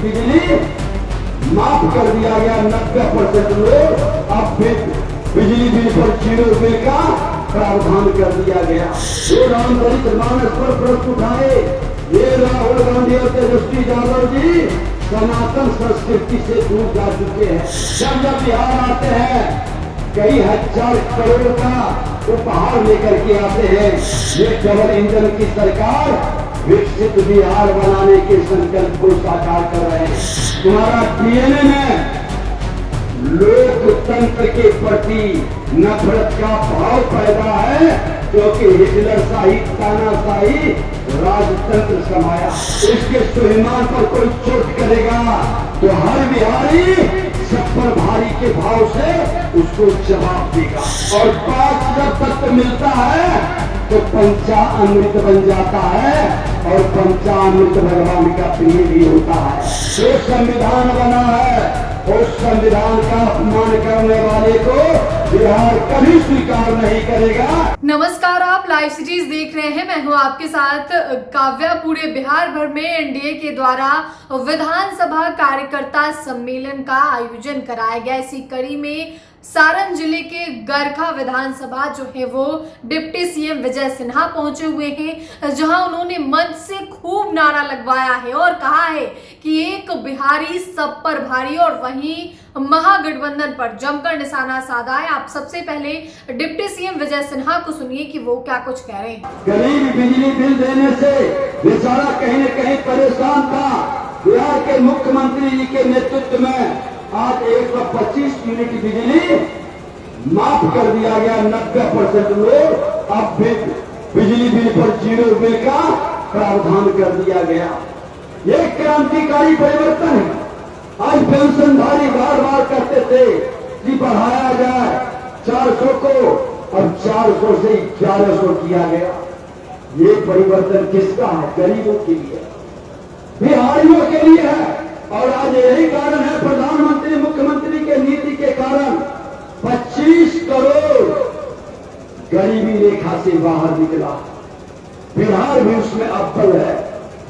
बिजली माफ कर दिया गया। 90% लोग अब बिजली बिल पर 0 बिल का प्रावधान कर दिया गया। जो रामचरितमानस पर प्रश्न उठाए, ये राहुल गांधी और तेजस्वी यादव जी सनातन संस्कृति से दूर जा चुके हैं। जब बिहार आते हैं कई हजार करोड़ का उपहार लेकर के आते हैं। ये डबल इंजन की सरकार विकसित बिहार बनाने के संकल्प को साकार कर रहे हैं। तुम्हारा डीएनए में लोकतंत्र के प्रति नफरत का भाव पैदा है, क्योंकि हिटलर शाही तानाशाही राजतंत्र समाया। इसके स्वाभिमान पर कोई चोट करेगा तो हर बिहारी छप्पर भारी के भाव से उसको जवाब देगा। और 5 जब तत्व मिलता है तो पंचामृत बन जाता है, और पंचामृत भगवान का प्रिय भी होता है। जो संविधान बना है उस संविधान का अपमान करने वाले को बिहार कभी स्वीकार नहीं करेगा। नमस्कार, आप लाइव सिटीज देख रहे हैं। मैं हूं आपके साथ काव्या। पूरे बिहार भर में एनडीए के द्वारा विधानसभा कार्यकर्ता सम्मेलन का आयोजन कराया गया। इसी कड़ी में सारण जिले के गरखा विधानसभा जो है वो डिप्टी सीएम विजय सिन्हा पहुंचे हुए हैं, जहां उन्होंने मंच से खूब नारा लगवाया है और कहा है कि एक बिहारी सब पर भारी, और वहीं महागठबंधन पर जमकर निशाना साधा है। आप सबसे पहले डिप्टी सीएम विजय सिन्हा को सुनिए कि वो क्या कुछ कह रहे हैं। गरीब बिजली बिल देने से बेचारा कहीं न कहीं परेशान था। बिहार के मुख्यमंत्री जी के नेतृत्व में आज 125 यूनिट बिजली माफ कर दिया गया। 90% लोग अब बिजली बिल पर 0 बिल का प्रावधान कर दिया गया। ये क्रांतिकारी परिवर्तन है। आज पेंशनधारी बार बार कहते थे कि बढ़ाया जाए 400 को, अब 400 से 1100 किया गया। ये परिवर्तन किसका है? गरीबों के लिए, बिहारियों के लिए है। और आज यही कारण है, प्रधानमंत्री मुख्यमंत्री के नीति के कारण 25 करोड़ गरीबी रेखा से बाहर निकला। बिहार भी उसमें अव्वल है।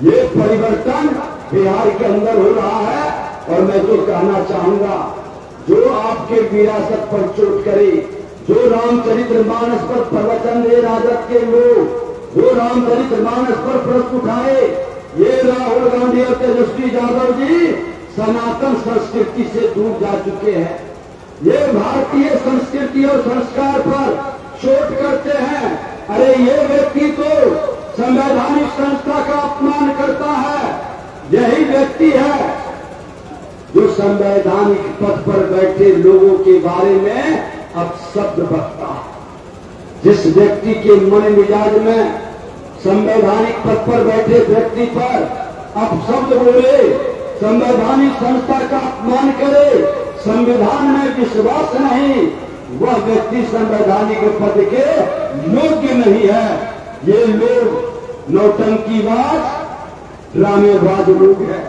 ये परिवर्तन बिहार के अंदर हो रहा है। और मैं तो कहना चाहूंगा, जो आपके विरासत पर चोट करे, जो रामचरितमानस पर प्रवचन दे राजद के लोग, जो रामचरितमानस पर प्रश्न उठाए, ये राहुल गांधी और तेजस्वी यादव जी सनातन संस्कृति से दूर जा चुके हैं। ये भारतीय संस्कृति और संस्कार पर चोट करते हैं। अरे ये व्यक्ति तो संवैधानिक संस्था का अपमान करता है। यही व्यक्ति है जो संवैधानिक पद पर बैठे लोगों के बारे में अब शब्द बकता है। जिस व्यक्ति के मन मिजाज में संवैधानिक पद पर बैठे व्यक्ति पर अब शब्द बोले, संवैधानिक संस्था का अपमान करे, संविधान में विश्वास नहीं, वह व्यक्ति संवैधानिक पद के योग्य नहीं है। ये लोग नौटंकीबाज, ड्रामेबाज लोग हैं।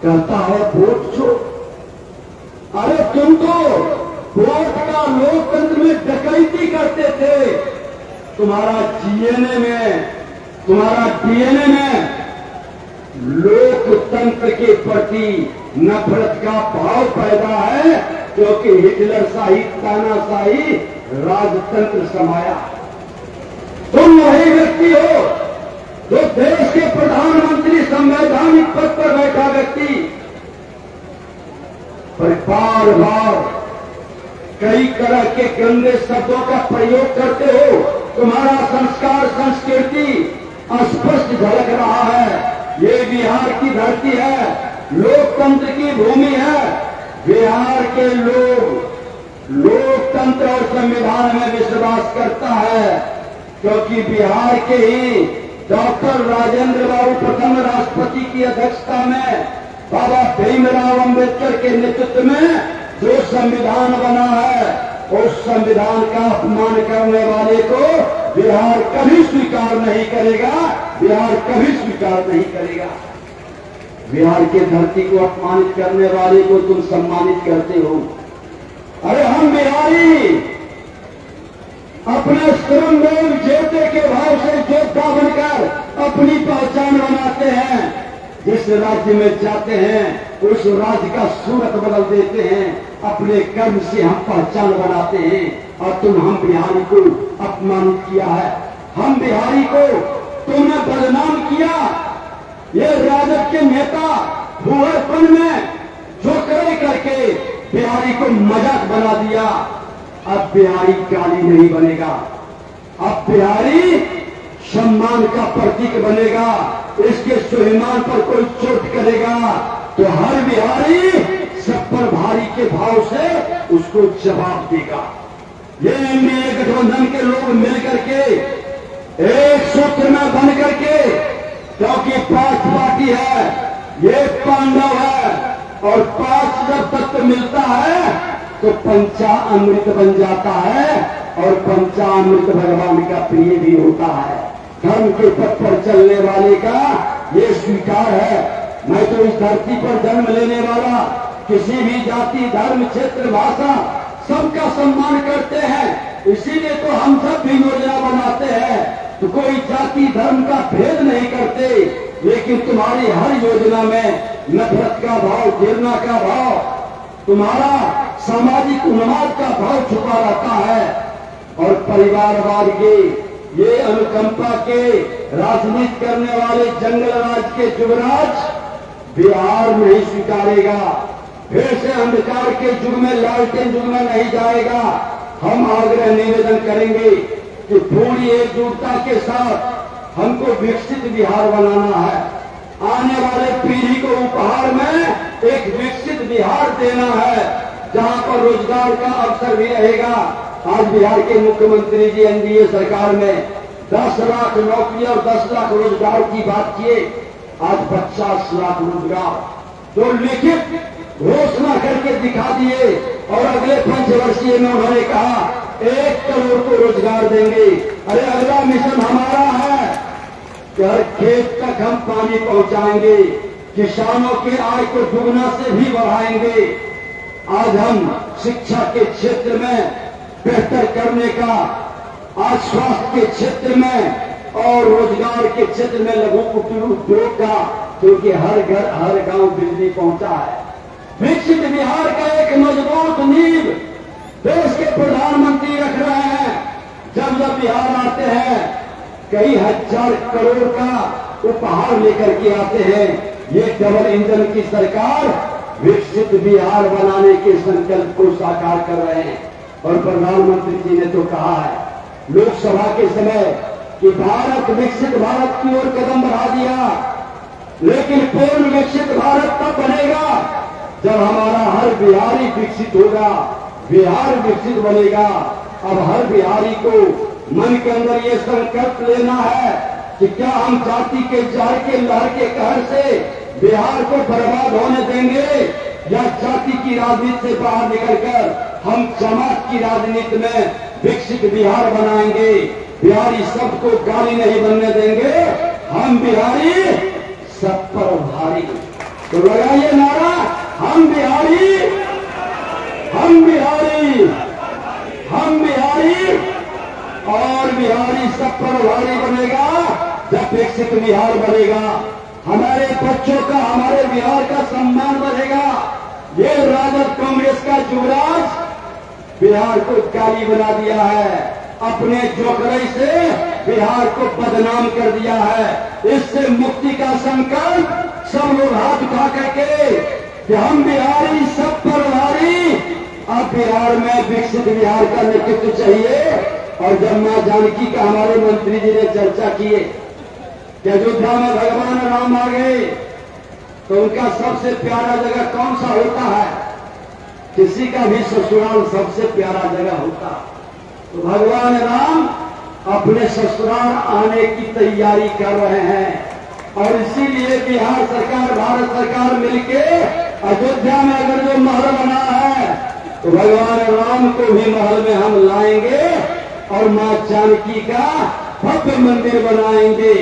कहता है वोट छो। अरे तुम तो वोट का लोकतंत्र में डकैती करते थे। तुम्हारा डीएनए में लोकतंत्र के प्रति नफरत का भाव पैदा है, क्योंकि हिटलर शाही तानाशाही राजतंत्र समाया। तुम वही व्यक्ति हो जो देश के प्रधानमंत्री, संवैधानिक पद पर बैठा व्यक्ति पर बार बार कई तरह के गंदे शब्दों का प्रयोग करते हो। तुम्हारा संस्कार संस्कृति स्पष्ट झलक रहा है। ये बिहार की धरती है, लोकतंत्र की भूमि है। बिहार के लोग लोकतंत्र और संविधान में विश्वास करता है, क्योंकि बिहार के ही डॉक्टर राजेंद्र बाबू प्रथम राष्ट्रपति की अध्यक्षता में बाबा भीमराव अंबेडकर के नेतृत्व में जो संविधान बना है, उस संविधान का अपमान करने वाले को बिहार कभी स्वीकार नहीं करेगा। बिहार कभी स्वीकार नहीं करेगा। बिहार के धरती को अपमानित करने वाले को तुम सम्मानित करते हो। अरे हम बिहारी अपने श्रमदेव ज्योति के भाव से योद्धा बनकर अपनी पहचान बनाते हैं। जिस राज्य में जाते हैं उस राज्य का सूरत बदल देते हैं, अपने कर्म से हम पहचान बनाते हैं। और तुम हम बिहारी को अपमानित किया है, हम बिहारी को तुमने बदनाम किया। ये राजद के नेता भूहरपन में जोकरे करके बिहारी को मजाक बना दिया। अब बिहारी गाली नहीं बनेगा, अब बिहारी सम्मान का प्रतीक बनेगा। इसके स्वाभिमान पर कोई चोट करेगा तो हर बिहारी सब पर भारी के भाव से उसको जवाब देगा। ये एनडीए गठबंधन के लोग मिलकर के एक सूत्र में बन करके, क्योंकि 5 पार्टी है, ये पांडव है, और 5 जब तत्व मिलता है तो पंचामृत बन जाता है, और पंचामृत भगवान का प्रिय भी होता है। धर्म के पथ पर चलने वाले का ये स्वीकार है। मैं तो इस धरती पर जन्म लेने वाला किसी भी जाति, धर्म, क्षेत्र, भाषा सबका सम्मान करते हैं, इसीलिए तो हम सब भी योजना बनाते हैं। तो कोई जाति धर्म का भेद नहीं करते, लेकिन तुम्हारी हर योजना में नफरत का भाव, घृणा का भाव, तुम्हारा सामाजिक उन्माद का भाव छुपा रहता है। और परिवारवाद के, ये अनुकंपा के राजनीति करने वाले जंगल राज के युवराज बिहार नहीं स्वीकारेगा। फिर से अंधकार के युग में, लालटेन युग में नहीं जाएगा। हम आग्रह निवेदन करेंगे कि पूरी एकजुटता के साथ हमको विकसित बिहार बनाना है। आने वाले पीढ़ी को उपहार में एक विकसित बिहार देना है, जहां पर रोजगार का अवसर भी रहेगा। आज बिहार के मुख्यमंत्री जी एनडीए सरकार में 10 लाख नौकरी और 10 लाख रोजगार की बात किए, आज 50 लाख रोजगार जो लिखित घोषणा करके दिखा दिए। और अगले 5 वर्षीय में उन्होंने कहा 1 करोड़ को रोजगार देंगे। अरे अगला मिशन हमारा है कि हर खेत तक हम पानी पहुंचाएंगे, किसानों के आय को दुगना से भी बढ़ाएंगे। आज हम शिक्षा के क्षेत्र में बेहतर करने का, आज स्वास्थ्य के क्षेत्र में और रोजगार के क्षेत्र में लघु कुटीर उद्योग का, क्योंकि हर घर हर गांव बिजली पहुंचा है। विकसित बिहार का एक मजबूत नींव देश के प्रधानमंत्री रख रहे हैं। जब जब बिहार आते हैं कई हजार करोड़ का उपहार लेकर के आते हैं। ये डबल इंजन की सरकार विकसित बिहार बनाने के संकल्प को साकार कर रहे हैं। और प्रधानमंत्री जी ने तो कहा है लोकसभा के समय कि भारत विकसित भारत की ओर कदम बढ़ा दिया, लेकिन पूर्ण विकसित भारत तब बनेगा जब हमारा हर बिहारी विकसित होगा, बिहार विकसित बनेगा। अब हर बिहारी को मन के अंदर ये संकल्प लेना है कि क्या हम जाति के जहर के लहर के कहर से बिहार को बर्बाद होने देंगे, या जाति की राजनीति से बाहर निकलकर हम जमात की राजनीति में विकसित बिहार बनाएंगे। बिहारी सबको गाली नहीं बनने देंगे, हम बिहारी सब पर भारी। तो लगाइए नारा, हम बिहारी, हम बिहारी, हम बिहारी, और बिहारी सब पर भारी बनेगा जब विकसित बिहार बनेगा। हमारे बच्चों का, हमारे बिहार का सम्मान बढ़ेगा। ये राजद कांग्रेस का युवराज बिहार को गाली बना दिया है, अपने जोकराई से बिहार को बदनाम कर दिया है। इससे मुक्ति का संकल्प सब लोग हाथ उठा करके कि हम बिहारी सब पर भारी। अब बिहार में विकसित बिहार का नेतृत्व चाहिए। और जब मां जानकी का हमारे मंत्री जी ने चर्चा किए कि अयोध्या में भगवान राम आ गए, तो उनका सबसे प्यारा जगह कौन सा होता है? किसी का भी ससुराल सबसे प्यारा जगह होता। तो भगवान राम अपने ससुराल आने की तैयारी कर रहे हैं, और इसीलिए बिहार सरकार, भारत सरकार मिलके अयोध्या में अगर जो महल बना है तो भगवान राम को भी महल में हम लाएंगे और मां जानकी का भव्य मंदिर बनाएंगे।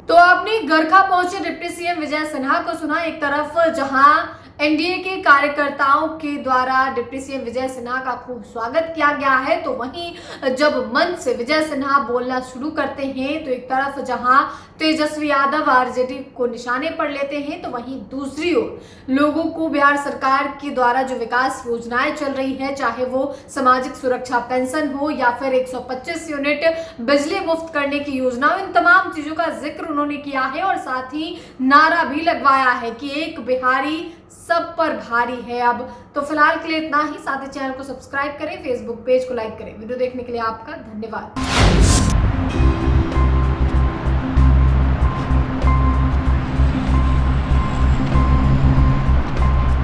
तो आपने गरखा पहुंचे डिप्टी सीएम विजय सिन्हा को सुना। एक तरफ जहां एनडीए के कार्यकर्ताओं के द्वारा डिप्टी सीएम विजय सिन्हा का खूब स्वागत किया गया है। तो वहीं जब मंच से विजय सिन्हा बोलना शुरू करते हैं तो एक तरफ जहां तेजस्वी यादव आरजेडी को निशाने पर लेते हैं, तो वहीं दूसरी ओर लोगों को बिहार सरकार के द्वारा जो विकास योजनाएं चल रही है, चाहे वो सामाजिक सुरक्षा पेंशन हो या फिर 125 यूनिट बिजली मुफ्त करने की योजना, इन तमाम चीजों का जिक्र उन्होंने किया है और साथ ही नारा भी लगवाया है कि एक बिहारी सब पर भारी है। अब तो फिलहाल के लिए इतना ही। साथ ही चैनल को सब्सक्राइब करें, फेसबुक पेज को लाइक करें। वीडियो देखने के लिए आपका धन्यवाद।